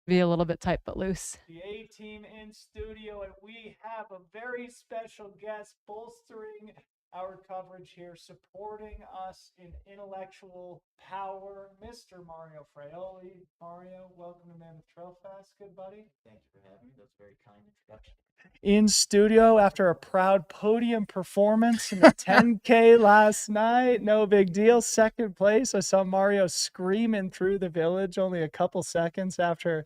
Be a little bit tight but loose. The A-team in studio, and we have a very special guest bolstering our coverage here, supporting us in intellectual power, Mr. Mario Fraioli. Mario, welcome to Mammoth Trail Fest, good buddy. Thank you for having me. That's a very kind introduction. In studio after a proud podium performance in the 10K last night. No big deal. Second place. I saw Mario screaming through the village only a couple seconds after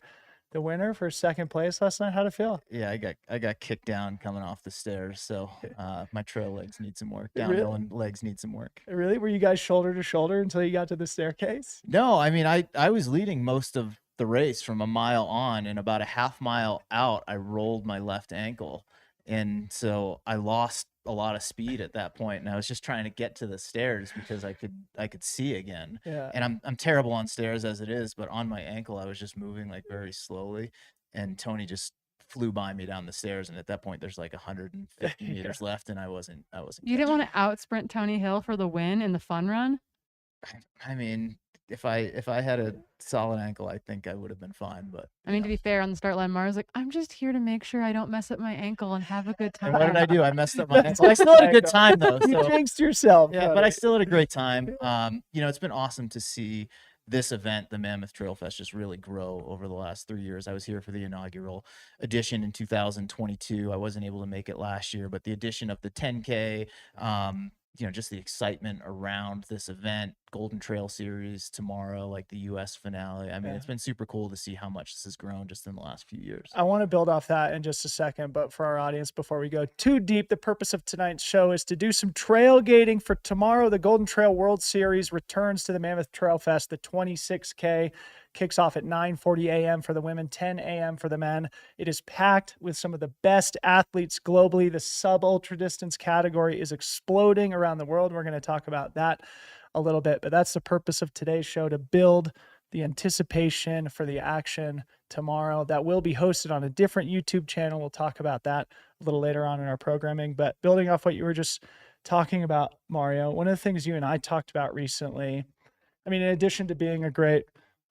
the winner for second place last night. How'd it feel? Yeah, I got kicked down coming off the stairs, so my trail legs need some work. Really? Downhill and legs need some work. Really? Were you guys shoulder to shoulder until you got to the staircase? No, I mean I was leading most of the race from a mile on, and about a half mile out, I rolled my left ankle, and so I lost a lot of speed at that point, and I was just trying to get to the stairs because I could see again. Yeah. And I'm terrible on stairs as it is, but on my ankle I was just moving like very slowly, and Tony just flew by me down the stairs, and at that point there's like 150 meters left, and I wasn't You didn't want to out sprint Tony Hill for the win in the fun run? I mean, if I had a solid ankle, I think I would have been fine. But I mean, to be fair, on the start line, Mara's like, I'm just here to make sure I don't mess up my ankle and have a good time. and what did I do? I messed up my ankle. I still had a good time though. You So jinxed yourself. yeah, but I still had a great time. It's been awesome to see this event, the Mammoth Trail Fest, just really grow over the last 3 years. I was here for the inaugural edition in 2022. I wasn't able to make it last year, but the addition of the 10K, just the excitement around this event, Golden Trail Series tomorrow, like the US finale. I mean, it's been super cool to see how much this has grown just in the last few years. I want to build off that in just a second, but for our audience, before we go too deep, the purpose of tonight's show is to do some trailgating for tomorrow. The Golden Trail World Series returns to the Mammoth Trail Fest. The 26K kicks off at 9:40 a.m. for the women, 10 a.m. for the men. It is packed with some of the best athletes globally. The sub-ultra distance category is exploding around the world. We're going to talk about that a little bit, but that's the purpose of today's show, to build the anticipation for the action tomorrow. That will be hosted on a different YouTube channel. We'll talk about that a little later on in our programming. But building off what you were just talking about, Mario, one of the things you and I talked about recently, I mean, in addition to being a great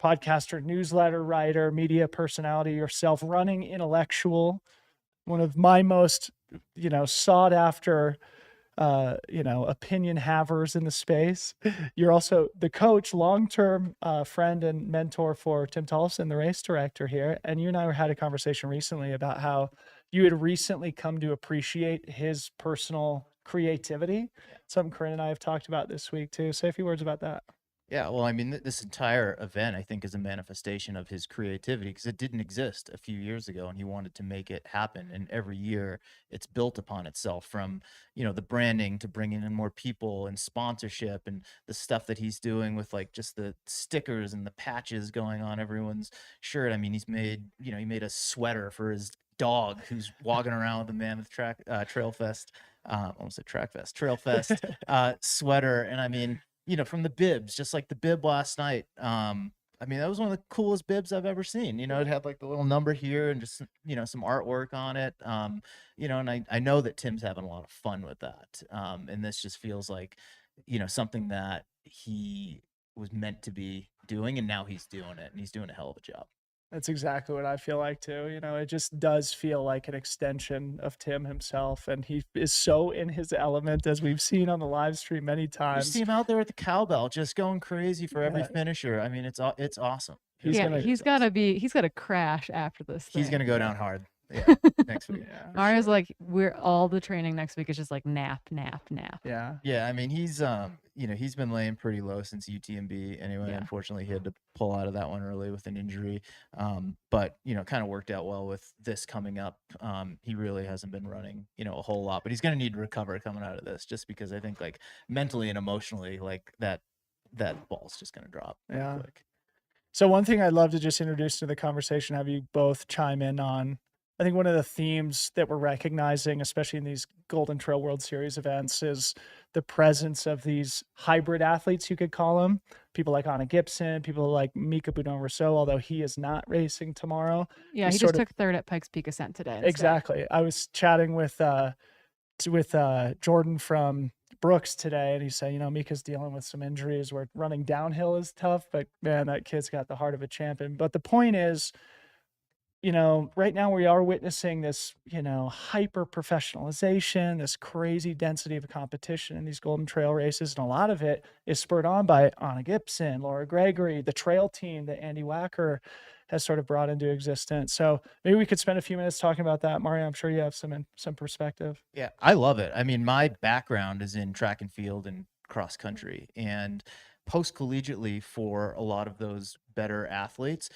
podcaster, newsletter writer, media personality yourself, running intellectual, one of my most, sought after opinion havers in the space. You're also the coach, long-term friend and mentor for Tim Tollefson, the race director here. And you and I had a conversation recently about how you had recently come to appreciate his personal creativity. Something Corrine and I have talked about this week too. Say a few words about that. Yeah, well, I mean, this entire event, I think, is a manifestation of his creativity because it didn't exist a few years ago, and he wanted to make it happen. And every year, it's built upon itself, from the branding to bringing in more people and sponsorship, and the stuff that he's doing with like just the stickers and the patches going on everyone's shirt. I mean, he made a sweater for his dog who's walking around with the Mammoth Trail Fest, almost said Track Fest, Trail Fest sweater, and I mean, from the bibs, just like the bib last night. I mean, that was one of the coolest bibs I've ever seen. It had like the little number here and just, some artwork on it. And I know that Tim's having a lot of fun with that. And this just feels like, something that he was meant to be doing, and now he's doing it, and he's doing a hell of a job. That's exactly what I feel like too. It just does feel like an extension of Tim himself, and he is so in his element, as we've seen on the live stream many times. You see him out there at the cowbell, just going crazy for every finisher. I mean, it's awesome. He's got to crash after this thing. He's gonna go down hard. Yeah, next week. Mario's like, we're all the training next week is just like nap. Yeah. Yeah, I mean, he's he's been laying pretty low since UTMB anyway. Unfortunately, he had to pull out of that one early with an injury. But kind of worked out well with this coming up. He really hasn't been running, a whole lot, but he's going to need to recover coming out of this, just because I think like mentally and emotionally, like that ball's just going to drop quick. So one thing I'd love to just introduce to the conversation, have you both chime in on, I think one of the themes that we're recognizing, especially in these Golden Trail World Series events, is the presence of these hybrid athletes, you could call them. People like Anna Gibson, people like Mika Boudon-Rousseau, although he is not racing tomorrow. Yeah, he just took third at Pikes Peak Ascent today. Instead. Exactly. I was chatting with Jordan from Brooks today, and he said, Mika's dealing with some injuries where running downhill is tough, but man, that kid's got the heart of a champion. But the point is, right now we are witnessing this, hyper professionalization, this crazy density of competition in these Golden Trail races. And a lot of it is spurred on by Anna Gibson, Laura Gregory, the trail team that Andy Wacker has sort of brought into existence. So maybe we could spend a few minutes talking about that. Mario, I'm sure you have some perspective. Yeah, I love it. I mean, my background is in track and field and cross country, and post collegiately for a lot of those better athletes,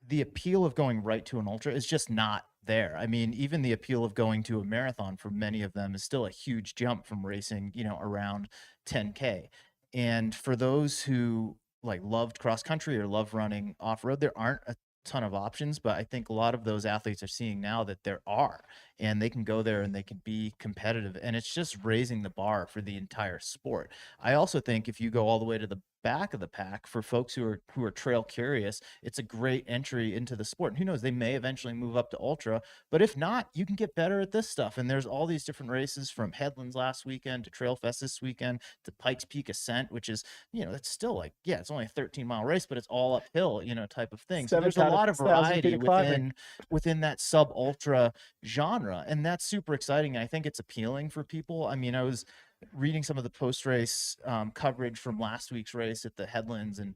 the appeal of going right to an ultra is just not there. I mean, even the appeal of going to a marathon for many of them is still a huge jump from racing, around 10K. And for those who like loved cross country or love running off road, there aren't a ton of options, but I think a lot of those athletes are seeing now that there are, and they can go there and they can be competitive, and it's just raising the bar for the entire sport. I also think if you go all the way to the back of the pack for folks who are trail curious, it's a great entry into the sport. And who knows, they may eventually move up to ultra, but if not, you can get better at this stuff. And there's all these different races, from Headlands last weekend to Trail Fest this weekend to Pikes Peak Ascent, which is, it's still like, yeah, it's only a 13-mile race, but it's all uphill, type of thing. So there's a lot of 7,000 feet variety of climbing. within that sub ultra genre, and that's super exciting. And I think it's appealing for people. I mean, I was reading some of the post race coverage from last week's race at the Headlands, and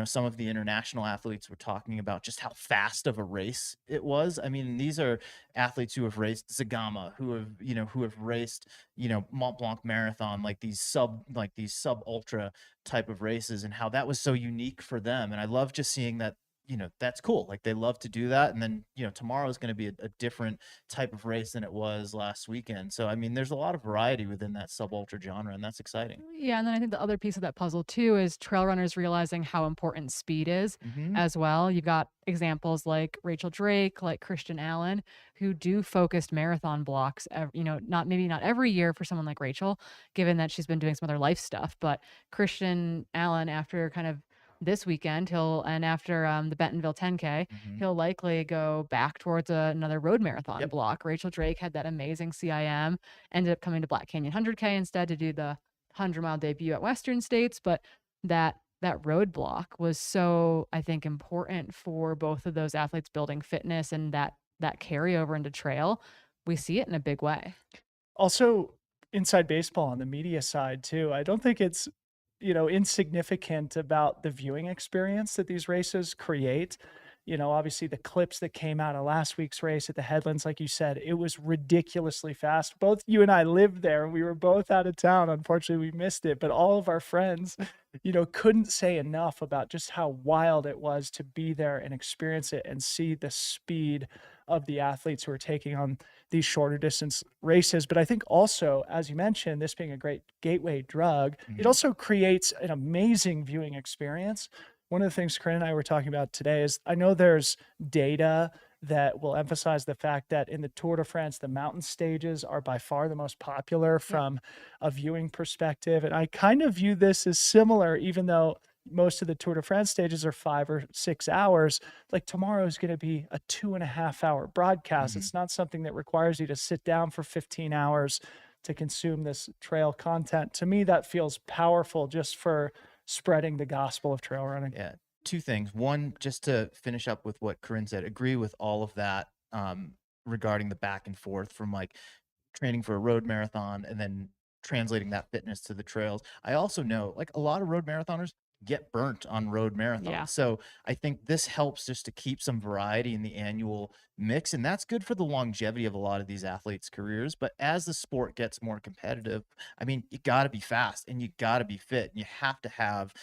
some of the international athletes were talking about just how fast of a race it was. I mean, these are athletes who have raced Zagama, who have raced Mont Blanc Marathon, like these sub ultra type of races, and how that was so unique for them. And I love just seeing that. That's cool. Like, they love to do that. And then, tomorrow is going to be a different type of race than it was last weekend. So, I mean, there's a lot of variety within that sub ultra genre, and that's exciting. Yeah, and then I think the other piece of that puzzle too is trail runners realizing how important speed is Hmm. as well. You've got examples like Rachel Drake, like Christian Allen, who do focused marathon blocks. Not maybe not every year for someone like Rachel, given that she's been doing some other life stuff. But Christian Allen, after kind of this weekend, and after the Bentonville 10K, Hmm. he'll likely go back towards another road marathon Yep. block. Rachel Drake had that amazing CIM, ended up coming to Black Canyon 100K instead to do the 100-mile debut at Western States. But that roadblock was so, I think, important for both of those athletes building fitness, and that carryover into trail. We see it in a big way. Also, inside baseball on the media side too, I don't think it's, insignificant about the viewing experience that these races create. Obviously the clips that came out of last week's race at the Headlands, like you said, it was ridiculously fast. Both you and I lived there, and we were both out of town. Unfortunately, we missed it, but all of our friends, couldn't say enough about just how wild it was to be there and experience it and see the speed of the athletes who are taking on these shorter distance races. But I think also, as you mentioned, this being a great gateway drug, it Hmm. also creates an amazing viewing experience. One of the things Corinne and I were talking about today is, I know there's data that will emphasize the fact that in the Tour de France, the mountain stages are by far the most popular Yep. from a viewing perspective. And I kind of view this as similar, even though most of the Tour de France stages are 5 or 6 hours. Like, tomorrow is going to be a 2.5 hour broadcast. Hmm. It's not something that requires you to sit down for 15 hours to consume this trail content. To me, that feels powerful just for spreading the gospel of trail running. Yeah. Two things. One, just to finish up with what Corinne said, agree with all of that, regarding the back and forth from like training for a road marathon and then translating that fitness to the trails. I also know like a lot of road marathoners get burnt on road Yeah. marathons. So I think this helps just to keep some variety in the annual mix. And that's good for the longevity of a lot of these athletes' careers. But as the sport gets more competitive, I mean, you got to be fast and you got to be fit. And you have to have,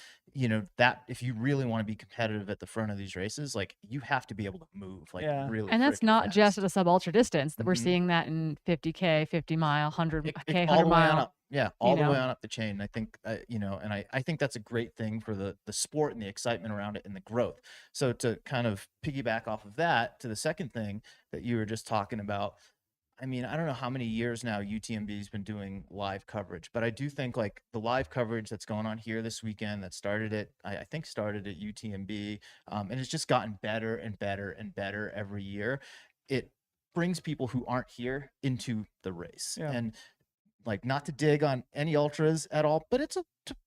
that if you really want to be competitive at the front of these races, like you have to be able to move like Yeah. really And that's freaking not just fast. at a sub ultra distance, that we're Mhm. seeing that in 50K, 50 mile, It's 100K, all 100 the way on mile, up. Yeah, you all the way know. on up the chain. I think, and I think that's a great thing for the sport and the excitement around it and the growth. So to kind of piggyback off of that to the second thing that you were just talking about, I mean, I don't know how many years now UTMB's been doing live coverage, but I do think like the live coverage that's going on here this weekend that started at, I think started at UTMB, and it's just gotten better and better and better every year. It brings people who aren't here into the race. Yeah. And like, not to dig on any ultras at all, but to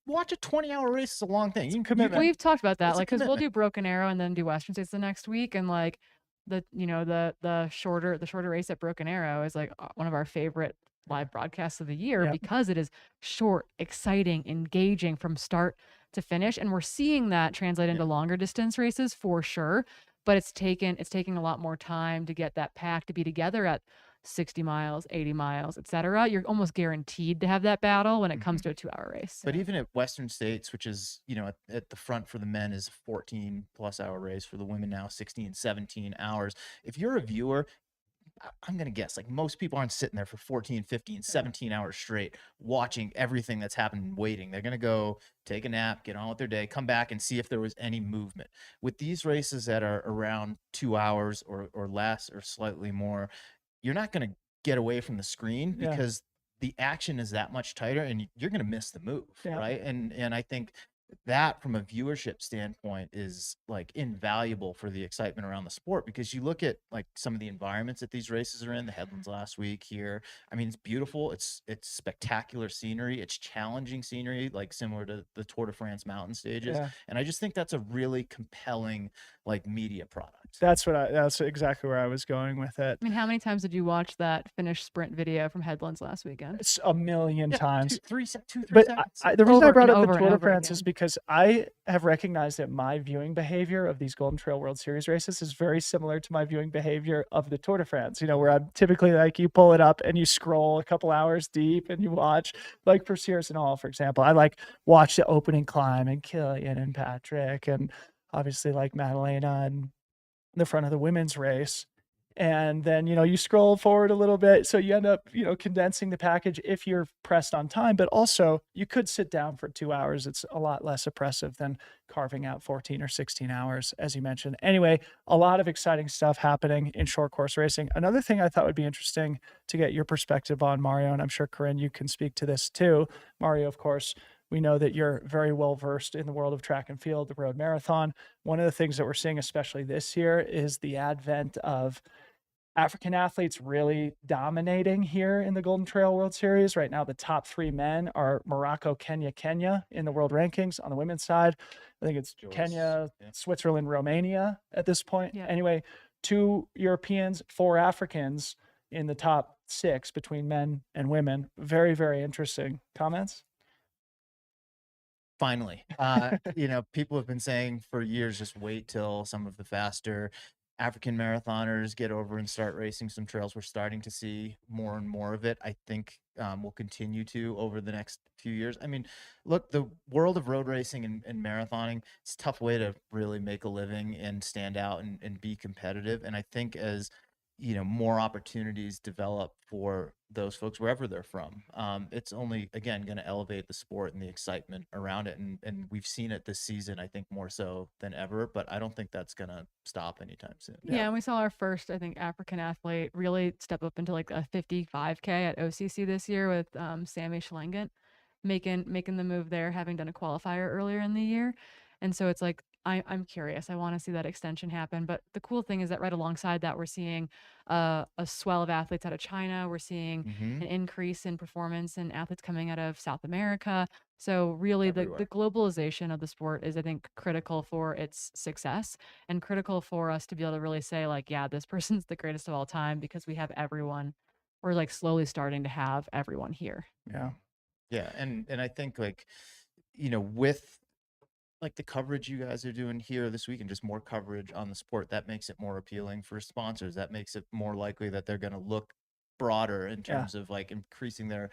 watch a 20-hour race is a long thing. It's a You can commitment. We've talked about that, It's a like, because 'cause we'll commitment. do Broken Arrow and then do Western States the next week, and, like, the shorter race at Broken Arrow is like one of our favorite live broadcasts of the year, Yep. because it is short, exciting, engaging from start to finish, and we're seeing that translate into longer distance races for sure. But it's taking a lot more time to get that pack to be together at 60 miles, 80 miles, etc. You're almost guaranteed to have that battle when it comes to a 2-hour race. But even at Western States, which is, at the front for the men is a 14+ hour race, for the women now 16, 17 hours. If you're a viewer, I'm going to guess like most people aren't sitting there for 14, 15, 17 hours straight watching everything that's happened, waiting. They're going to go take a nap, get on with their day, come back and see if there was any movement. With these races that are around 2 hours or less or slightly more, you're not going to get away from the screen because the action is that much tighter and you're going to miss the move. Right. And I think that from a viewership standpoint is like invaluable for the excitement around the sport, because you look at like some of the environments that these races are in, the headlands last week here. I mean, it's beautiful. It's spectacular scenery. It's challenging scenery, like similar to the Tour de France mountain stages. And I just think that's a really compelling like media product. That's exactly where I was going with it. I mean, how many times did you watch that finish sprint video from Headlands last weekend? It's a million times. 3 seconds. The reason I brought up the over and Tour de over France again. is because I have recognized that my viewing behavior of these Golden Trail World Series races is very similar to my viewing behavior of the Tour de France, where I'm typically like, you pull it up and you scroll a couple hours deep and you watch, like for Sears and Hall, for example. I like watch the opening climb and Killian and Patrick and obviously like Madalena and the front of the women's race. And then, you scroll forward a little bit. So you end up, condensing the package if you're pressed on time, but also you could sit down for 2 hours. It's a lot less oppressive than carving out 14 or 16 hours, as you mentioned. Anyway, a lot of exciting stuff happening in short course racing. Another thing I thought would be interesting to get your perspective on, Mario, and I'm sure Corrine, you can speak to this too. Mario, of course, we know that you're very well versed in the world of track and field, the road marathon. One of the things that we're seeing, especially this year, is the advent of African athletes really dominating here in the Golden Trail World Series. Right now, the top 3 men are Morocco, Kenya in the world rankings. On the women's side, I think it's Kenya, Switzerland, Romania at this point. Anyway, 2 Europeans, 4 Africans in the top 6 between men and women. Very, very interesting. Comments? Finally, people have been saying for years, just wait till some of the faster African marathoners get over and start racing some trails. We're starting to see more and more of it. I think we'll continue to over the next few years. I mean, look, the world of road racing and marathoning, it's a tough way to really make a living and stand out and be competitive. And I think as more opportunities develop for those folks wherever they're from, it's only again going to elevate the sport and the excitement around it, and we've seen it this season, I think more so than ever, but I don't think that's going to stop anytime soon. And we saw our first, I think, African athlete really step up into like a 55K at OCC this year with Sammy Schlengent making the move there, having done a qualifier earlier in the year. And so it's like, I'm curious. I want to see that extension happen. But the cool thing is that right alongside that, we're seeing a swell of athletes out of China. We're seeing an increase in performance in athletes coming out of South America. So really the globalization of the sport is, I think, critical for its success and critical for us to be able to really say like, yeah, this person's the greatest of all time, because we have everyone. We're like slowly starting to have everyone here. Yeah. And I think like, with like the coverage you guys are doing here this week and just more coverage on the sport, that makes it more appealing for sponsors. That makes it more likely that they're going to look broader in terms of like increasing their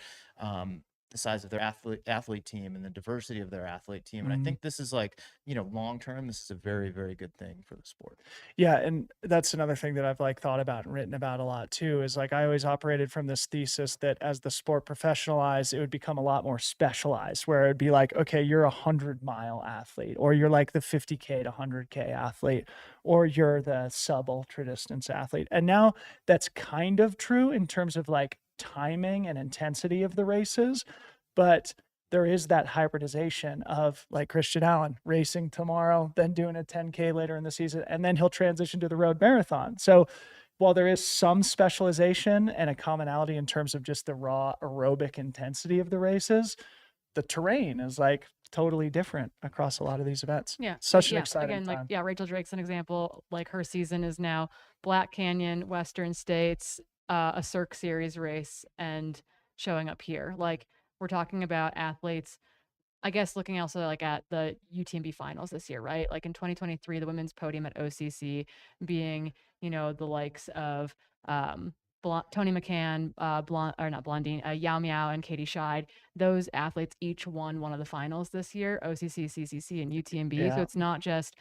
the size of their athlete team and the diversity of their athlete team. And I think this is like, long term, this is a very, very good thing for the sport. Yeah, and that's another thing that I've like thought about and written about a lot too, is like I always operated from this thesis that as the sport professionalized, it would become a lot more specialized, where it'd be like, okay, you're a 100-mile athlete, or you're like the 50K to 100K athlete, or you're the sub ultra distance athlete. And now that's kind of true in terms of like timing and intensity of the races, but there is that hybridization of like Christian Allen racing tomorrow, then doing a 10K later in the season, and then he'll transition to the road marathon. So while there is some specialization and a commonality in terms of just the raw aerobic intensity of the races, the terrain is like totally different across a lot of these events. Yeah. Such an Yeah. exciting Again, like, time. yeah, Rachel Drake's an example. Like, her season is now Black Canyon, Western States, a Cirque Series race, and showing up here. Like, we're talking about athletes, I guess, looking also like at the UTMB finals this year, right? Like in 2023, the women's podium at OCC being, the likes of Tony McCann, Blond, or not Blondine, Yao Miao and Katie Scheid. Those athletes each won one of the finals this year, OCC, CCC, and UTMB. So Yeah. it's not just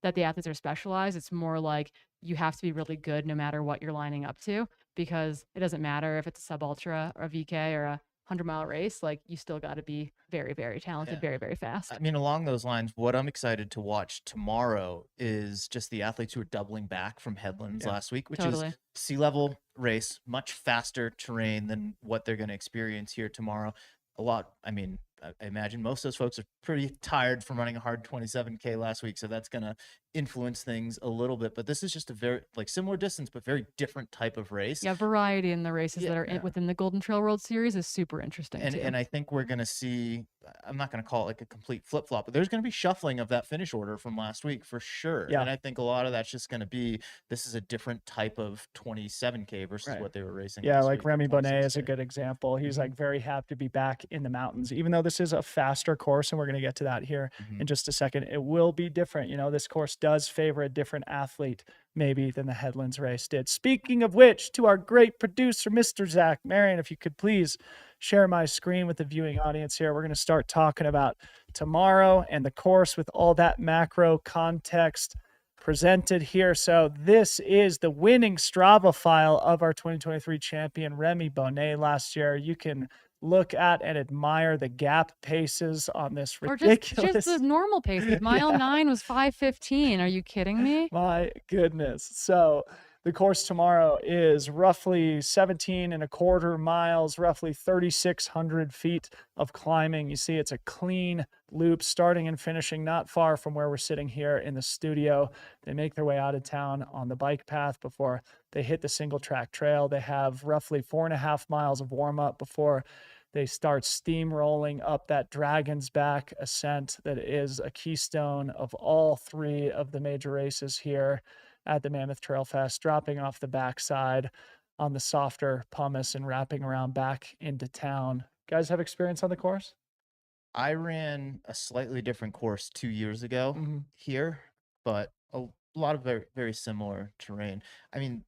that the athletes are specialized. It's more like you have to be really good no matter what you're lining up to, because it doesn't matter if it's a sub ultra or a VK or a 100-mile race. Like, you still got to be very, very talented, Yeah. very, very fast. I mean, along those lines, what I'm excited to watch tomorrow is just the athletes who are doubling back from headlands Yeah. last week, which Totally. is sea level race, much faster terrain than what they're going to experience here tomorrow. I mean, I imagine most of those folks are pretty tired from running a hard 27K last week, so that's going to influence things a little bit. But this is just a very similar distance, but very different type of race. Yeah, variety in the races Yeah. that are within the Golden Trail World Series is super interesting too. And I think we're going to see, I'm not going to call it like a complete flip flop, but there's going to be shuffling of that finish order from last week for sure. Yeah. And I think a lot of that's just going to be, this is a different type of 27K versus Right. what they were racing. Yeah, last like week, Remy Bonnet is a 26K. good example. He's Mhm. like very happy to be back in the mountains, even though this is a faster course, and we're going to get to that here Mhm. in just a second. It will be different. This course does favor a different athlete maybe than the Headlands race did. Speaking of which, to our great producer, Mr. Zach Marion, if you could please share my screen with the viewing audience here. We're going to start talking about tomorrow and the course with all that macro context presented here. So this is the winning Strava file of our 2023 champion, Remy Bonnet, last year. You can look at and admire the gap paces on this Or ridiculous. just the normal paces. Mile 9 was 5:15. Are you kidding me? My goodness. So the course tomorrow is roughly 17.25 miles, roughly 3,600 feet of climbing. You see, it's a clean loop starting and finishing not far from where we're sitting here in the studio. They make their way out of town on the bike path before they hit the single track trail. They have roughly 4.5 miles of warm up before they start steamrolling up that Dragon's Back ascent that is a keystone of all three of the major races here at the Mammoth Trail Fest, dropping off the backside on the softer pumice and wrapping around back into town. Guys have experience on the course? I ran a slightly different course 2 years ago Mhm. here, but a lot of very, very similar terrain. I mean,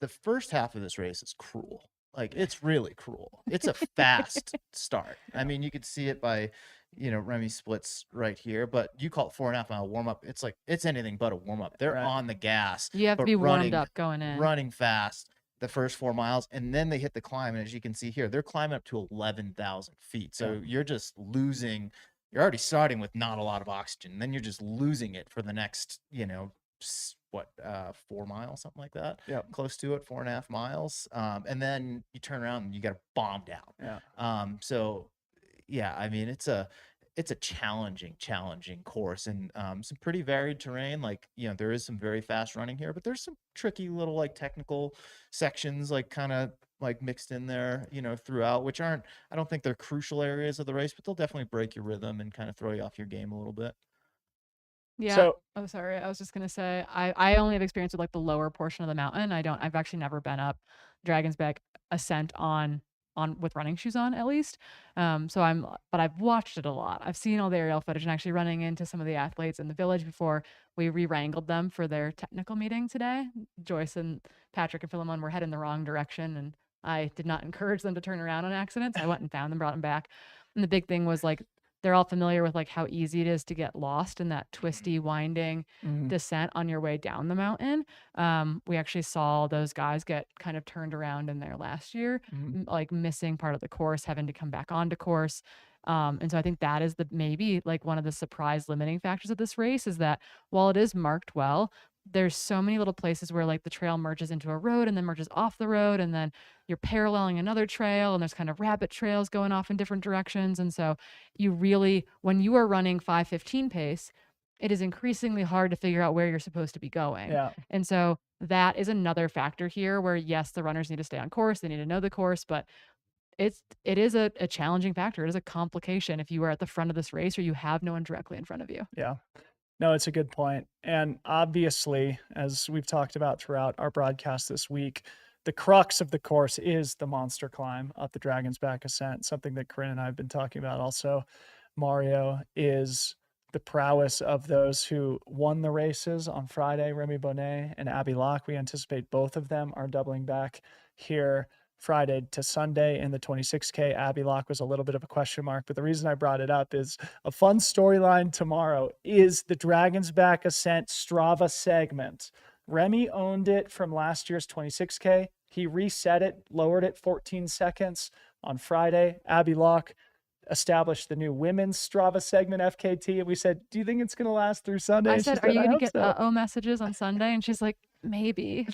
the first half of this race is cruel. Like, it's really cruel. It's a fast start. I mean, you could see it by, Remy splits right here, but you call it 4.5 mile warm up. It's like, it's anything but a warm up. They're Right. on the gas. You have to but be warmed running- up going in. running fast the first 4 miles, and then they hit the climb. And as you can see here, they're climbing up to 11,000 feet. So you're just losing. You're already starting with not a lot of oxygen. Then you're just losing it for the next, 4 miles, something like that. Yep. Close to it, 4.5 miles. And then you turn around and you got bombed out. Yeah. So yeah, I mean, it's a challenging course, and some pretty varied terrain. Like, there is some very fast running here, but there's some tricky little like technical sections like kind of like mixed in there, throughout, which I don't think they're crucial areas of the race, but they'll definitely break your rhythm and kind of throw you off your game a little bit. Yeah. So Oh, sorry. I was just gonna say I only have experience with like the lower portion of the mountain. I've actually never been up Dragon's Back ascent on with running shoes on, at least. But I've watched it a lot. I've seen all the aerial footage and actually running into some of the athletes in the village before we re-wrangled them for their technical meeting today. Joyce and Patrick and Philemon were heading the wrong direction, and I did not encourage them to turn around on accident. So I went and found them, brought them back. And the big thing was like, they're all familiar with like how easy it is to get lost in that twisty, winding mhm. descent on your way down the mountain. We actually saw those guys get kind of turned around in there last year, Mhm. like missing part of the course, having to come back onto course. And so I think that is maybe like one of the surprise limiting factors of this race, is that while it is marked well, there's so many little places where like the trail merges into a road and then merges off the road, and then you're paralleling another trail, and there's kind of rabbit trails going off in different directions. And so you really, when you are running 5:15 pace, it is increasingly hard to figure out where you're supposed to be going. Yeah. And so that is another factor here where, yes, the runners need to stay on course, they need to know the course, but it is a challenging factor. It is a complication if you are at the front of this race or you have no one directly in front of you. Yeah. No, it's a good point. And obviously, as we've talked about throughout our broadcast this week, the crux of the course is the monster climb up the Dragon's Back ascent, something that Corinne and I have been talking about also. Mario, is the prowess of those who won the races on Friday, Remy Bonnet and Abby Locke. We anticipate both of them are doubling back here Friday to Sunday in the 26K. Abby Locke was a little bit of a question mark, but the reason I brought it up is a fun storyline tomorrow is the Dragon's Back Ascent Strava segment. Remy owned it from last year's 26K. He reset it, lowered it 14 seconds on Friday. Abby Locke established the new women's Strava segment, FKT, and we said, do you think it's going to last through Sunday? I And she said, "Are you "I going to hope get so." uh-oh messages on Sunday?" And she's like, "Maybe."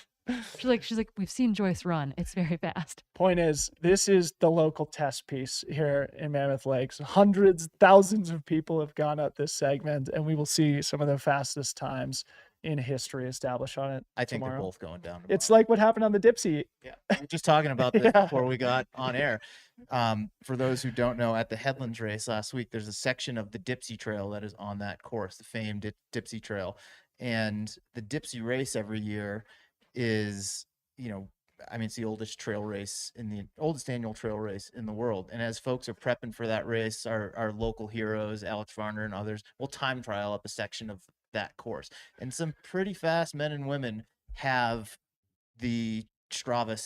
She's like, "We've seen Joyce run. It's very fast." Point is, this is the local test piece here in Mammoth Lakes. Hundreds, thousands of people have gone up this segment, and we will see some of the fastest times in history established on it I think tomorrow. they're both going down. It's tomorrow. like what happened on the Dipsy. Yeah, we were just talking about this Yeah. before we got on air. For those who don't know, at the Headlands race last week, there's a section of the Dipsy Trail that is on that course, the famed Dipsy Trail. And the Dipsy race every year is, I mean, it's the oldest oldest annual trail race in the world. And as folks are prepping for that race, our local heroes, Alex Varner and others, will time trial up a section of that course. And some pretty fast men and women have the Strava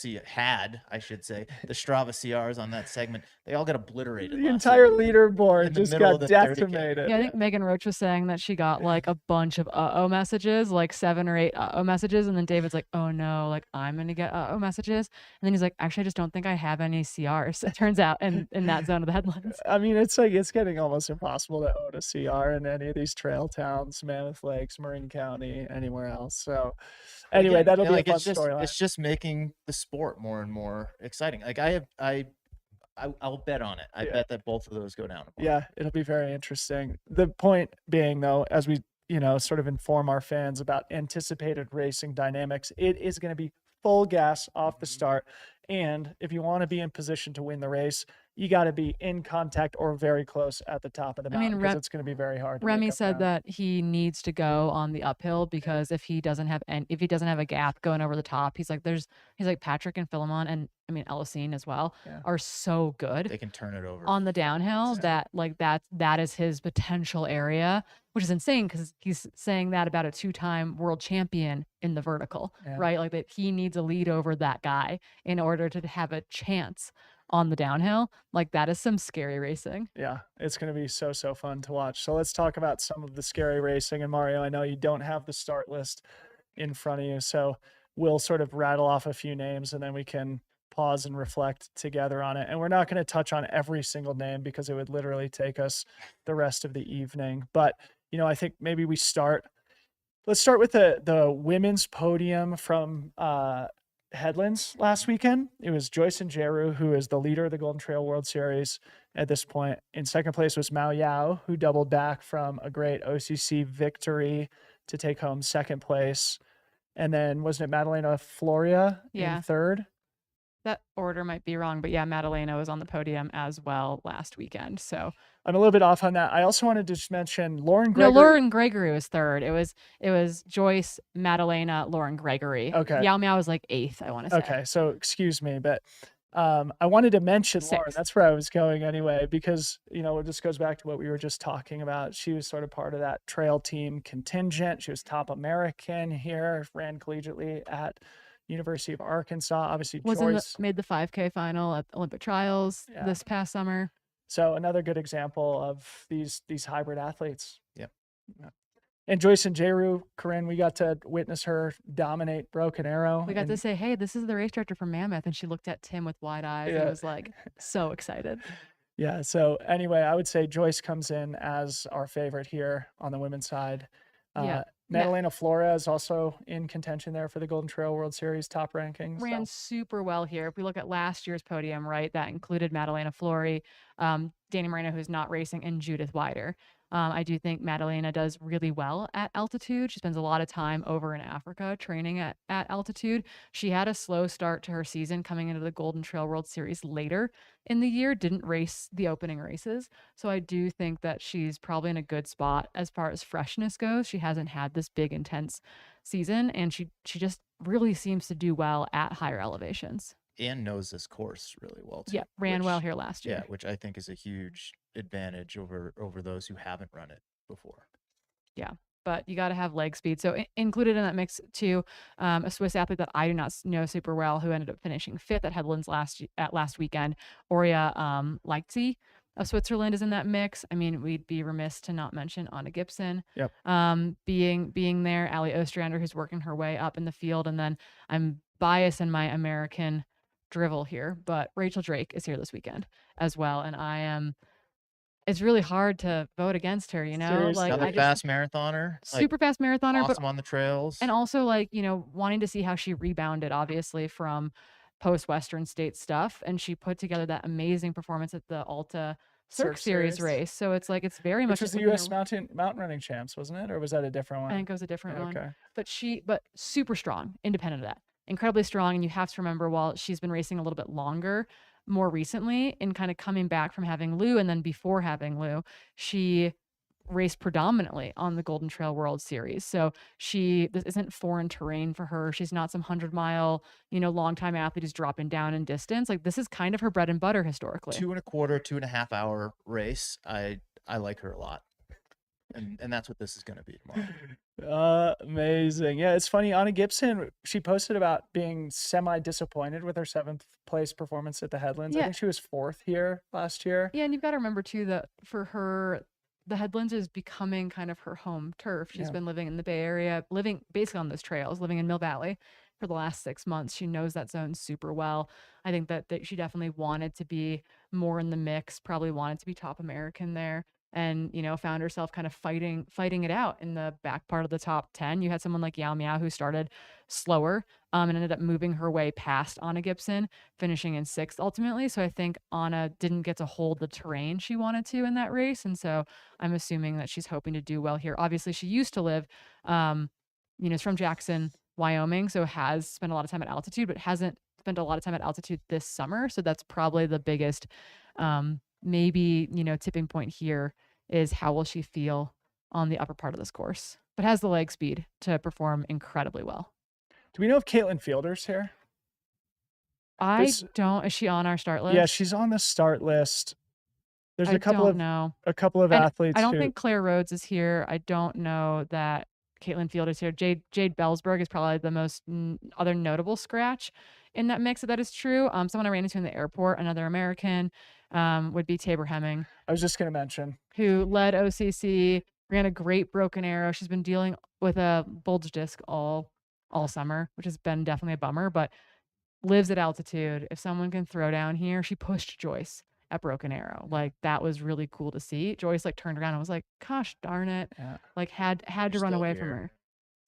CRs on that segment. They all got obliterated. The last entire year. leaderboard In the just middle got of the 30K. decimated. Yeah, I think Megan Roach was saying that she got like a bunch of uh-oh messages, like 7 or 8 uh-oh messages, and then David's like, "Oh no, like I'm gonna get uh-oh messages," and then he's like, "Actually, I just don't think I have any CRs." It turns out in that zone of the Headlands. I mean, it's like it's getting almost impossible to own a CR in any of these trail towns, Mammoth Lakes, Marin County, anywhere else. So anyway, Again, that'll be like a fun storyline. it's just making the sport more and more exciting. Like I'll bet on it. I bet that both of those go down. Yeah, it'll be very interesting. The point being, though, as we sort of inform our fans about anticipated racing dynamics, it is going to be full gas off the start. And if you want to be in position to win the race, you got to be in contact or very close at the top of the mountain because it's going to be very hard. Remy said that he needs to go on the uphill because if he doesn't have a gap going over the top, he's like Patrick and Philemon and I mean Elisine as well are so good. They can turn it over on the downhill that that is his potential area, which is insane because he's saying that about a 2-time world champion in the vertical, right? Like that he needs a lead over that guy in order to have a chance on the downhill. Like that is some scary racing. Yeah, it's going to be so fun to watch. So let's talk about some of the scary racing. And Mario, I know you don't have the start list in front of you, so we'll sort of rattle off a few names and then we can pause and reflect together on it. And we're not going to touch on every single name because it would literally take us the rest of the evening. But, I think maybe let's start with the women's podium from Headlands last weekend. It was Joyce and Jeru, who is the leader of the Golden Trail World Series at this point. In second place was Mao Yao, who doubled back from a great OCC victory to take home second place. And then wasn't it Madalena Floria in third? That order might be wrong, but yeah, Madalena was on the podium as well last weekend. So I'm a little bit off on that. I also wanted to just mention Lauren Gregory. No, Lauren Gregory was third. It was Joyce, Madalena, Lauren Gregory. Okay. Yao Miao was like 8th, I want to say. Okay, so excuse me, but I wanted to mention Lauren. That's where I was going anyway, because, it just goes back to what we were just talking about. She was sort of part of that trail team contingent. She was top American here, ran collegiately at University of Arkansas. Obviously, Joyce made the 5K final at Olympic trials this past summer. So another good example of these hybrid athletes. Yep. Yeah. And Joyce and Jeru, Corinne, we got to witness her dominate Broken Arrow. We got to say, hey, this is the race director for Mammoth. And she looked at Tim with wide eyes and was like so excited. Yeah. So anyway, I would say Joyce comes in as our favorite here on the women's side. Madalena Flora is also in contention there for the Golden Trail World Series top rankings. Ran super well here. If we look at last year's podium, right, that included Madalena Flori, Danny Moreno, who's not racing, and Judith Wider. I do think Madalena does really well at altitude. She spends a lot of time over in Africa training at altitude. She had a slow start to her season coming into the Golden Trail World Series later in the year, didn't race the opening races. So I do think that she's probably in a good spot as far as freshness goes. She hasn't had this big intense season, and she just really seems to do well at higher elevations. And knows this course really well too. Yeah, ran well which- here last Yeah, year. which I think is a huge advantage over those who haven't run it before. Yeah, but you got to have leg speed. So included in that mix too, a Swiss athlete that I do not know super well, who ended up finishing fifth at Headlands last weekend, Oria Leitzi of Switzerland, is in that mix. I mean, we'd be remiss to not mention Anna Gibson. Yep. Being there, Ali Ostrander, who's working her way up in the field, and then I'm biased in my American drivel here, but Rachel Drake is here this weekend as well, and I am. It's really hard to vote against her, you know? Seriously. Like, Another I just fast marathoner, like super fast marathoner, but awesome on the trails. and also, like, wanting to see how she rebounded, obviously, from post-Western State stuff, and she put together that amazing performance at the Alta Cirque Cirque Series Series. race. So it's like it's very Which much was the looking U.S. at- mountain running champs, wasn't it? Or was that a different one? I think it was a different one. Okay. But super strong, independent of that. Incredibly strong. And you have to remember, while she's been racing a little bit longer, more recently, in kind of coming back from having Lou, and then before having Lou, she raced predominantly on the Golden Trail World Series. So this isn't foreign terrain for her. She's not some 100-mile, long-time athlete who's dropping down in distance. Like, this is kind of her bread and butter historically. 2.25, 2.5 hour race. I like her a lot. And that's what this is going to be tomorrow. Amazing. Yeah, it's funny. Anna Gibson, she posted about being semi-disappointed with her seventh place performance at the Headlands. I Yeah. think she was fourth here last year. Yeah, and you've got to remember too that for her, the Headlands is becoming kind of her home turf. She's Yeah. been living in the Bay Area, living basically on those trails, living in Mill Valley for the last 6 months. She knows that zone super well. I think that she definitely wanted to be more in the mix, probably wanted to be top American there, and found herself kind of fighting it out in the back part of the top 10. You had someone like Yao Miao, who started slower and ended up moving her way past Anna Gibson, finishing in 6th ultimately. So I think Anna didn't get to hold the terrain she wanted to in that race, and so I'm assuming that she's hoping to do well here. Obviously, she used to live, is from Jackson, Wyoming, so has spent a lot of time at altitude, but hasn't spent a lot of time at altitude this summer. So that's probably the biggest, maybe, tipping point here, is how will she feel on the upper part of this course, but has the leg speed to perform incredibly well. Do we know if Caitlin Fielder's here? Is she on our start list? Yeah, she's on the start list. There's a couple of And athletes I don't who think Claire Rhodes is here. I don't know that Caitlin Field is here. Jade Bellsberg is probably the most other notable scratch in that mix. If that is true. Someone I ran into in the airport, another American, would be Tabor Hemming, I was just going to mention. who led OCC, ran a great broken arrow. She's been dealing with a bulge disc all summer, which has been definitely a bummer, but lives at altitude. If someone can throw down here, she pushed Joyce at Broken Arrow. Like, that was really cool to see. Joyce turned around and was like, gosh darn it. Yeah. Had to You're run still away from here. her.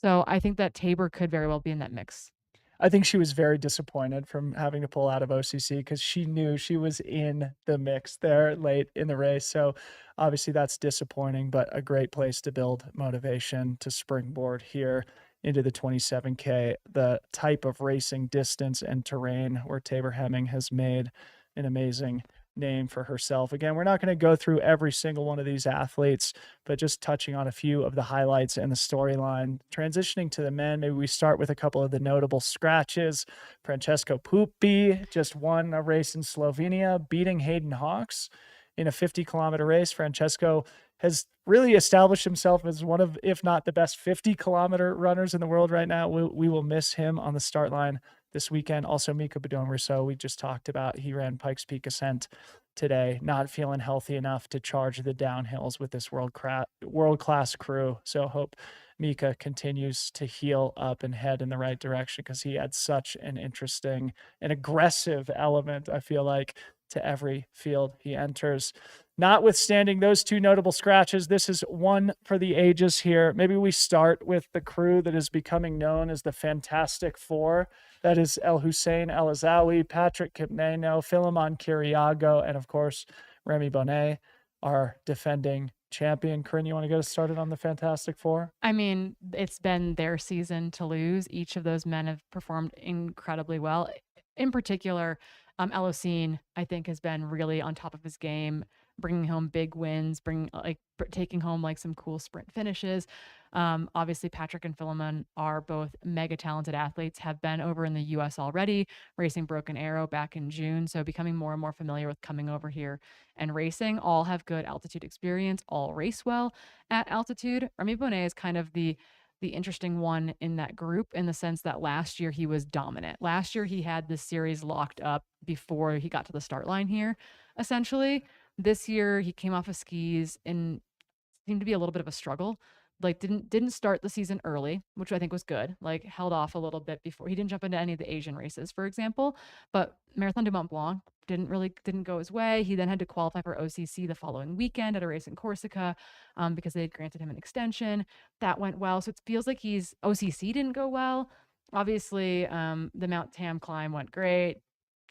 So I think that Tabor could very well be in that mix. I think she was very disappointed from having to pull out of OCC because she knew she was in the mix there late in the race. So obviously that's disappointing, but a great place to build motivation to springboard here into the 27K, the type of racing distance and terrain where Tabor Hemming has made an amazing name for herself. Again, we're not going to go through every single one of these athletes, but just touching on a few of the highlights and the storyline. Transitioning to the men, maybe we start with a couple of the notable scratches. Francesco Pupi just won a race in Slovenia, beating Hayden Hawks in a 50-kilometer race. Francesco has really established himself as one of, if not the best 50-kilometer runners in the world right now. We will miss him on the start line this weekend. Also, Mika Bedone-Rousseau, we just talked about. He ran Pikes Peak Ascent today, not feeling healthy enough to charge the downhills with this world-class crew. So hope Mika continues to heal up and head in the right direction, because he had such an interesting and aggressive element, I feel like, to every field he enters. Notwithstanding those two notable scratches, this is one for the ages here. Maybe we start with the crew that is becoming known as the Fantastic Four. That is El Hussein El Azawi, Patrick Kipneno, Philemon Kiriago, and of course, Remy Bonnet, our defending champion. Corrine, you want to get us started on the Fantastic Four? I mean, it's been their season to lose. Each of those men have performed incredibly well. In particular, Elocene, I think, has been really on top of his game, bringing home big wins, taking home like some cool sprint finishes. Obviously, Patrick and Philemon are both mega talented athletes, have been over in the US already, racing Broken Arrow back in June. So becoming more and more familiar with coming over here and racing. All have good altitude experience, all race well at altitude. Remy Bonnet is kind of the interesting one in that group, in the sense that last year he was dominant. Last year he had this series locked up before he got to the start line here, essentially. This year he came off of skis and seemed to be a little bit of a struggle. Like didn't start the season early, which I think was good. Like held off a little bit before he didn't jump into any of the Asian races, for example. But Marathon du Mont Blanc didn't go his way. He then had to qualify for OCC the following weekend at a race in Corsica, because they had granted him an extension. That went well. So it feels like OCC didn't go well. Obviously, the Mount Tam climb went great.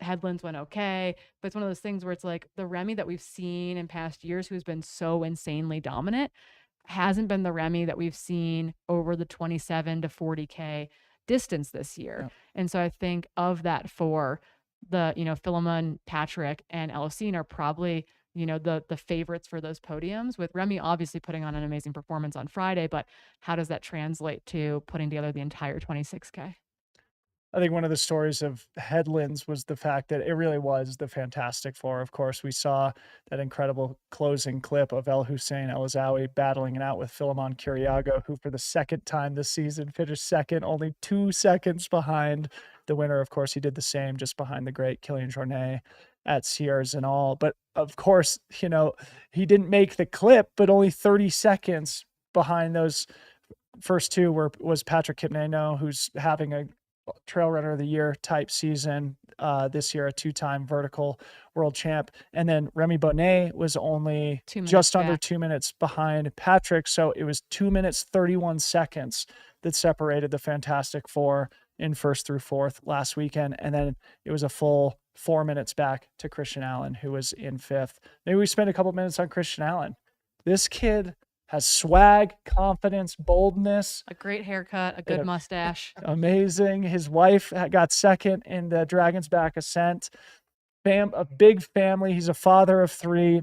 Headlands went okay, but it's one of those things where it's like the Remy that we've seen in past years, who's been so insanely dominant, hasn't been the Remy that we've seen over the 27 to 40K distance this year. Yep. And so I think of that four, Philemon, Patrick, and Elocene are probably, the favorites for those podiums, with Remy obviously putting on an amazing performance on Friday, but how does that translate to putting together the entire 26K? I think one of the stories of Headlands was the fact that it really was the Fantastic Four. Of course, we saw that incredible closing clip of El Hussein El Azawi battling it out with Philemon Curiago, who for the second time this season finished second, only 2 seconds behind the winner. Of course, he did the same just behind the great Kilian Jornet at Sierras and all. But of course, he didn't make the clip, but only 30 seconds behind those first two was Patrick Kipneno, who's having a Trail Runner of the Year type season this year, a 2-time vertical world champ. And then Remy Bonnet was only just under 2 minutes behind Patrick. So it was 2 minutes, 31 seconds that separated the Fantastic Four in first through fourth last weekend. And then it was a full 4 minutes back to Christian Allen, who was in fifth. Maybe we spend a couple minutes on Christian Allen. This kid has swag, confidence, boldness. A great haircut, a good mustache. Amazing. His wife got second in the Dragon's Back Ascent. A big family. He's a father of 3.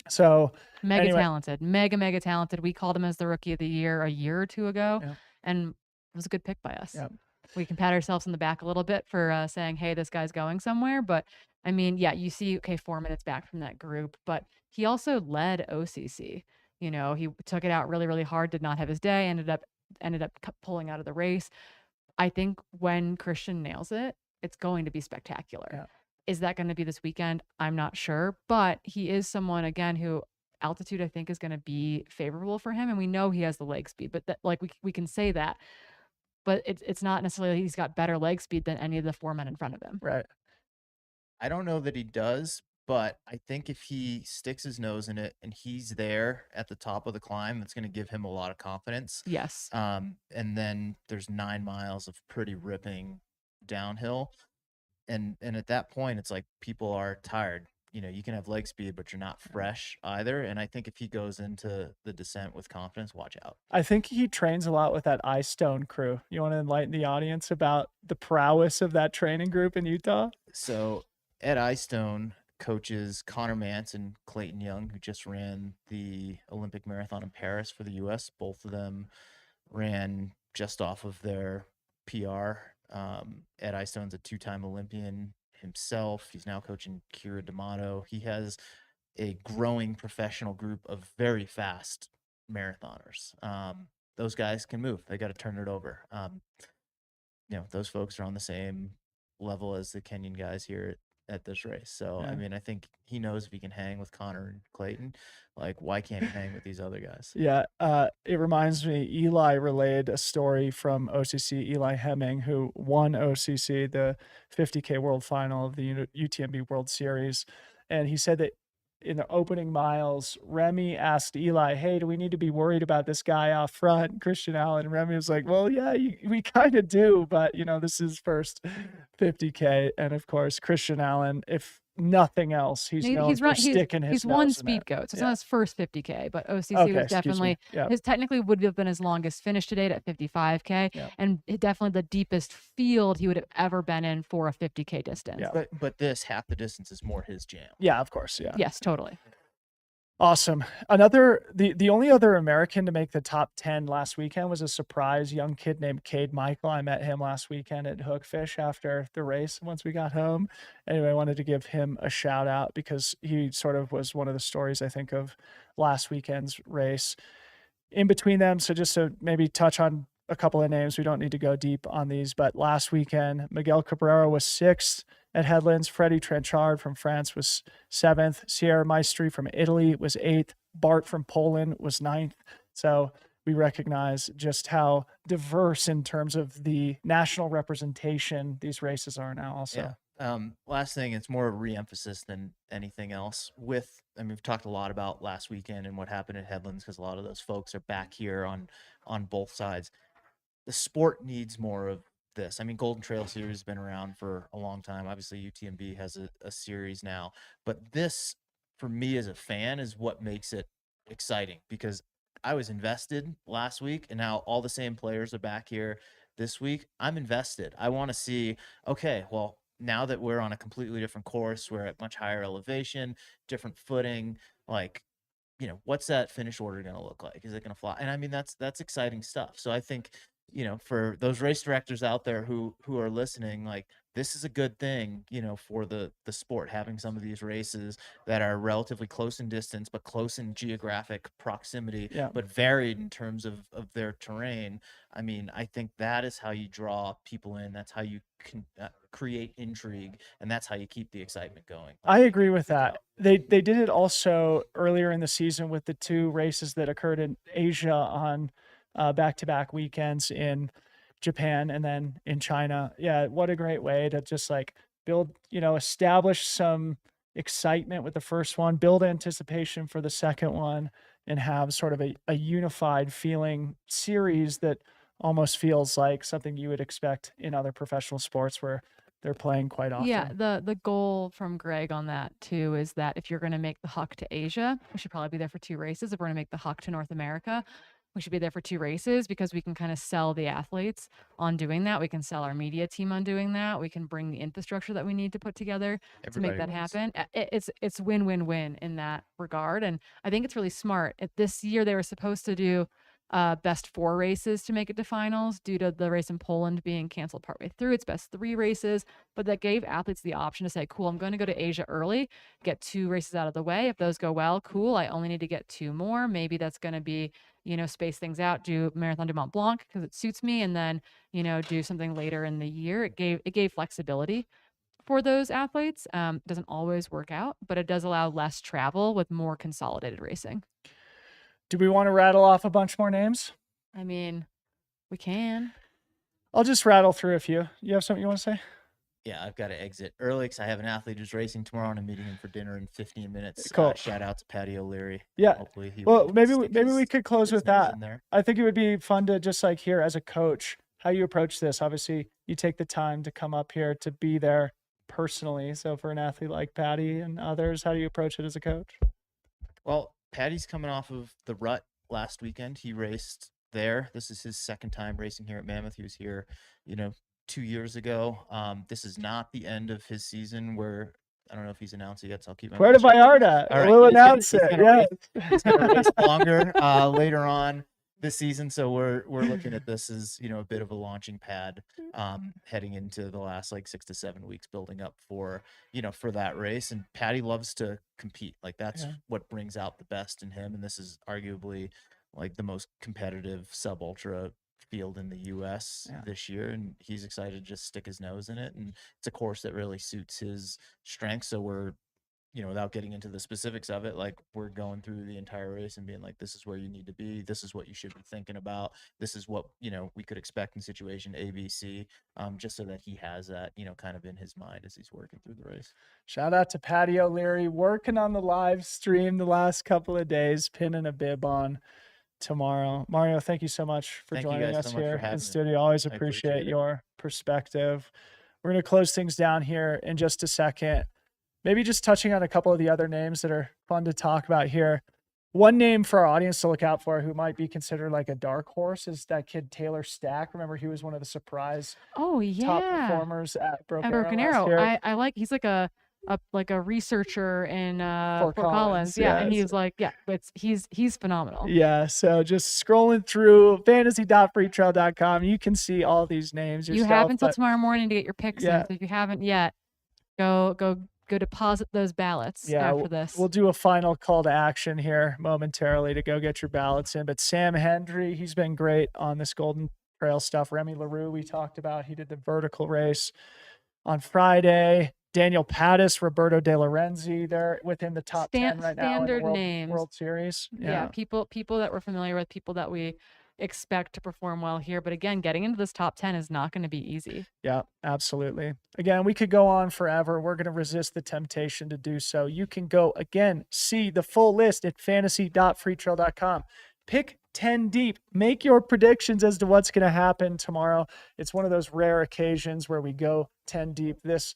So mega talented. Mega talented. We called him as the Rookie of the Year a year or 2 ago, and it was a good pick by us. Yep. We can pat ourselves on the back a little bit for saying, hey, this guy's going somewhere. But I mean, yeah, you see, okay, 4 minutes back from that group, but he also led OCC. He took it out really, really hard, did not have his day, ended up pulling out of the race. I think when Christian nails it, it's going to be spectacular. Yeah. Is that going to be this weekend? I'm not sure, but he is someone, again, who altitude I think is going to be favorable for him, and we know he has the leg speed, but we can say that, but it's not necessarily he's got better leg speed than any of the 4 men in front of him. Right. I don't know that he does, but I think if he sticks his nose in it and he's there at the top of the climb, that's going to give him a lot of confidence. Yes. And then there's 9 miles of pretty ripping downhill. And at that point, it's like people are tired. You can have leg speed, but you're not fresh either. And I think if he goes into the descent with confidence, watch out. I think he trains a lot with that Ice Stone crew. You want to enlighten the audience about the prowess of that training group in Utah? So Ed Eyestone coaches Connor Mance and Clayton Young, who just ran the Olympic marathon in Paris for the U.S. Both of them ran just off of their PR. Ed Eyestone's a 2-time Olympian himself. He's now coaching Kira D'Amato. He has a growing professional group of very fast marathoners. Those guys can move. They got to turn it over. Those folks are on the same level as the Kenyan guys here at this race. So, I mean, I think he knows if he can hang with Connor and Clayton, why can't he hang with these other guys? Yeah. It reminds me, Eli relayed a story from OCC, Eli Hemming, who won OCC, the 50K World Final of the UTMB World Series. And he said that in the opening miles, Remy asked Eli, hey, do we need to be worried about this guy off front, Christian Allen? And Remy was like, well, yeah, we kind of do, but this is first 50K. And of course, Christian Allen, if nothing else. He's known for sticking his he's won nose in speed it. goats. It's Yeah. not his first 50K, but OCC Okay, was excuse me. definitely Yeah. his technically would have been his longest finish to date at 55K, Yeah. and definitely the deepest field he would have ever been in for a 50K distance. Yeah. But this half the distance is more his jam. Yeah, of course. Yeah. Yes, totally. Awesome. The only other American to make the top 10 last weekend was a surprise young kid named Cade Michael. I met him last weekend at Hookfish after the race once we got home. Anyway, I wanted to give him a shout out because he sort of was one of the stories, I think, of last weekend's race. In between them, so just to maybe touch on a couple of names, we don't need to go deep on these, but last weekend, Miguel Cabrera was 6th at Headlands. Freddie Trenchard from France was 7th. Sierra Maestri from Italy was 8th. Bart from Poland was 9th. So we recognize just how diverse in terms of the national representation these races are now also. Yeah. Last thing, it's more a re-emphasis than anything else. We've talked a lot about last weekend and what happened at Headlands because a lot of those folks are back here on both sides. The sport needs more of this. I mean, Golden Trail Series has been around for a long time. Obviously, UTMB has a series now, but this, for me as a fan, is what makes it exciting because I was invested last week, and now all the same players are back here this week. I'm invested. I want to see, okay, well, now that we're on a completely different course, we're at much higher elevation, different footing, like, what's that finish order going to look like? Is it going to fly? And I mean, that's exciting stuff. So I think, for those race directors out there who are listening, like, this is a good thing, for the sport, having some of these races that are relatively close in distance, but close in geographic proximity, Yeah. but varied in terms of their terrain. I mean, I think that is how you draw people in. That's how you can create intrigue, and that's how you keep the excitement going. I agree with that. They did it also earlier in the season with the 2 races that occurred in Asia on back-to-back weekends in Japan and then in China. Yeah, what a great way to just like build, establish some excitement with the first one, build anticipation for the second one, and have sort of a unified feeling series that almost feels like something you would expect in other professional sports where they're playing quite often. Yeah, the goal from Greg on that too is that if you're going to make the huck to Asia, we should probably be there for 2 races. If we're going to make the huck to North America, we should be there for 2 races because we can kind of sell the athletes on doing that. We can sell our media team on doing that. We can bring the infrastructure that we need to put together to make that happen. It's win-win-win in that regard, and I think it's really smart. This year they were supposed to do best 4 races to make it to finals due to the race in Poland being canceled partway through. It's best 3 races, but that gave athletes the option to say, cool, I'm going to go to Asia early, get 2 races out of the way. If those go well, cool, I only need to get 2 more. Maybe that's going to be, space things out, do Marathon du Mont Blanc because it suits me, and then, do something later in the year. It gave flexibility for those athletes. Doesn't always work out, but it does allow less travel with more consolidated racing. Do we want to rattle off a bunch more names? I mean, we can. I'll just rattle through a few. You have something you want to say? Yeah, I've got to exit early because I have an athlete who's racing tomorrow, and I'm meeting him for dinner in 15 minutes. Cool. Shout out to Patty O'Leary. Yeah. Hopefully maybe we could close with that. There. I think it would be fun to just like hear as a coach how you approach this. Obviously, you take the time to come up here to be there personally. So for an athlete like Patty and others, how do you approach it as a coach? Well, Patty's coming off of the rut last weekend. He raced there. This is his second time racing here at Mammoth. He was here, 2 years ago. This is not the end of his season where I don't know if he's announced it yet, so I'll keep my Puerto Vallarta. We'll announce it. Yeah. He's gonna race longer later on this season. So we're looking at this as, a bit of a launching pad heading into the last like 6 to 7 weeks building up for, for that race. And Patty loves to compete. Like that's what brings out the best in him. And this is arguably like the most competitive sub ultra field in the US this year. And he's excited to just stick his nose in it. And it's a course that really suits his strengths. So we're, without getting into the specifics of it, like we're going through the entire race and being like, this is where you need to be. This is what you should be thinking about. This is what, we could expect in situation ABC, just so that he has that, kind of in his mind as he's working through the race. Shout out to Patty O'Leary working on the live stream the last couple of days, pinning a bib on tomorrow. Mario, thank you so much for joining us here in studio. Always appreciate your perspective. We're going to close things down here in just a second. Maybe just touching on a couple of the other names that are fun to talk about here. One name for our audience to look out for who might be considered like a dark horse is that kid Taylor Stack. Remember, he was one of the surprise Oh top yeah. performers at Broken And Arrow Broken last Arrow. year. I like he's like a researcher in Fort Fort Collins. Collins, Yeah. And yes. he's like, yeah, but he's phenomenal. Yeah, so just scrolling through fantasy.freetrail.com, you can see all these names You yourself. have until but tomorrow morning to get your picks Yeah. in. So if you haven't yet, go deposit those ballots yeah, after this. we'll do a final call to action here momentarily to go get your ballots in. But Sam Hendry, he's been great on this Golden Trail stuff. Remy LaRue, we talked about, he did the vertical race on Friday. Daniel Pattis, Roberto De Lorenzi, they're within the top 10 right now in the Standard names. World Series. Yeah, people that we're familiar with, people that we expect to perform well here. But again, getting into this top 10 is not going to be easy. Yeah, absolutely. Again, we could go on forever. We're going to resist the temptation to do so. You can go, again, see the full list at fantasy.freetrail.com. Pick 10 deep. Make your predictions as to what's going to happen tomorrow. It's one of those rare occasions where we go 10 deep. This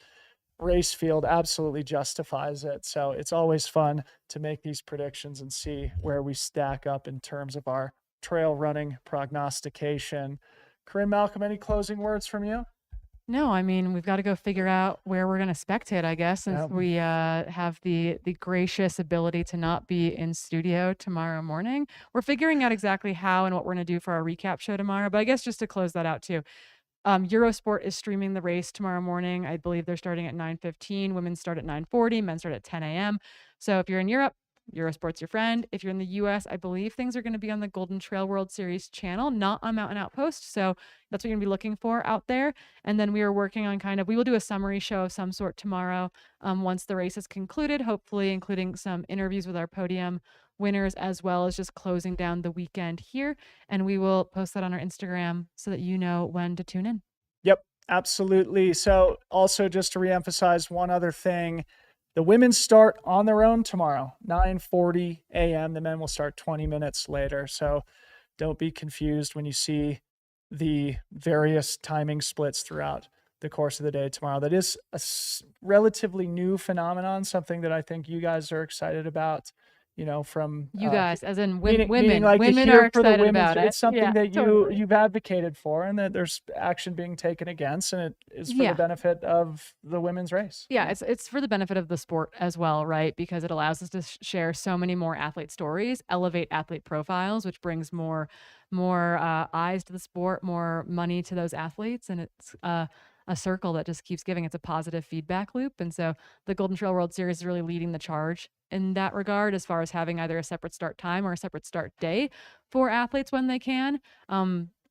race field absolutely justifies it. So it's always fun to make these predictions and see where we stack up in terms of our trail running prognostication. Corrine, Malcolm, any closing words from you? No, I mean, we've got to go figure out where we're going to spectate, I guess, since we have the gracious ability to not be in studio tomorrow morning. We're figuring out exactly how and what we're going to do for our recap show tomorrow. But I guess just to close that out too, Eurosport is streaming the race tomorrow morning. I believe they're starting at 9:15. Women start at 9:40. Men start at 10 a.m. So if you're in Europe, Eurosport's your friend. If you're in the US, I believe things are going to be on the Golden Trail World Series channel, not on Mountain Outpost. So that's what you're going to be looking for out there. And then we are working on we will do a summary show of some sort tomorrow once the race is concluded, hopefully including some interviews with our podium winners, as well as just closing down the weekend here. And we will post that on our Instagram so that you know when to tune in. Yep, absolutely. So also just to reemphasize one other thing, the women start on their own tomorrow, 9:40 a.m. The men will start 20 minutes later. So don't be confused when you see the various timing splits throughout the course of the day tomorrow. That is a relatively new phenomenon, something that I think you guys are excited about. From you guys, as in meaning women, like women here are for the excited women's, about it. it's something that totally. you've advocated for, and that there's action being taken against, and it is for the benefit of the women's race. Yeah, it's for the benefit of the sport as well, right? Because it allows us to share so many more athlete stories, elevate athlete profiles, which brings more eyes to the sport, more money to those athletes, and it's a circle that just keeps giving. It's a positive feedback loop. And so the Golden Trail World Series is really leading the charge in that regard, as far as having either a separate start time or a separate start day for athletes when they can,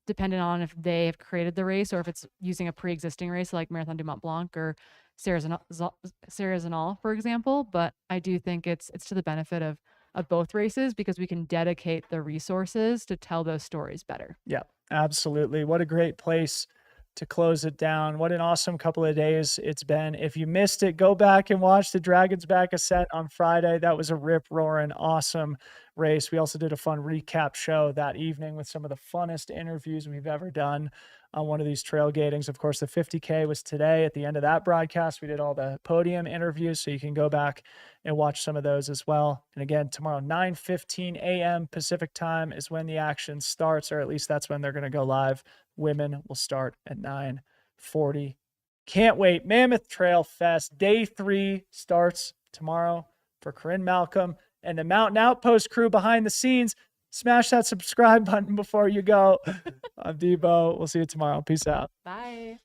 depending on if they have created the race or if it's using a pre-existing race like Marathon du Mont Blanc or Serra-Zinal, for example. But I do think it's to the benefit of both races, because we can dedicate the resources to tell those stories better. Yeah, absolutely. What a great place to close it down. What an awesome couple of days it's been. If you missed it, go back and watch the Dragon's Back Ascent on Friday. That was a rip-roaring awesome race. We also did a fun recap show that evening with some of the funnest interviews we've ever done on one of these trailgatings. Of course, the 50K was today. At the end of that broadcast, we did all the podium interviews, so you can go back and watch some of those as well. And again, tomorrow, 9:15 a.m. Pacific time is when the action starts, or at least that's when they're going to go live. Women will start at 9:40. Can't wait. Mammoth Trail Fest, day 3 starts tomorrow. For Corrine, Malcolm, and the Mountain Outpost crew behind the scenes, smash that subscribe button before you go. I'm Debo. We'll see you tomorrow. Peace out. Bye.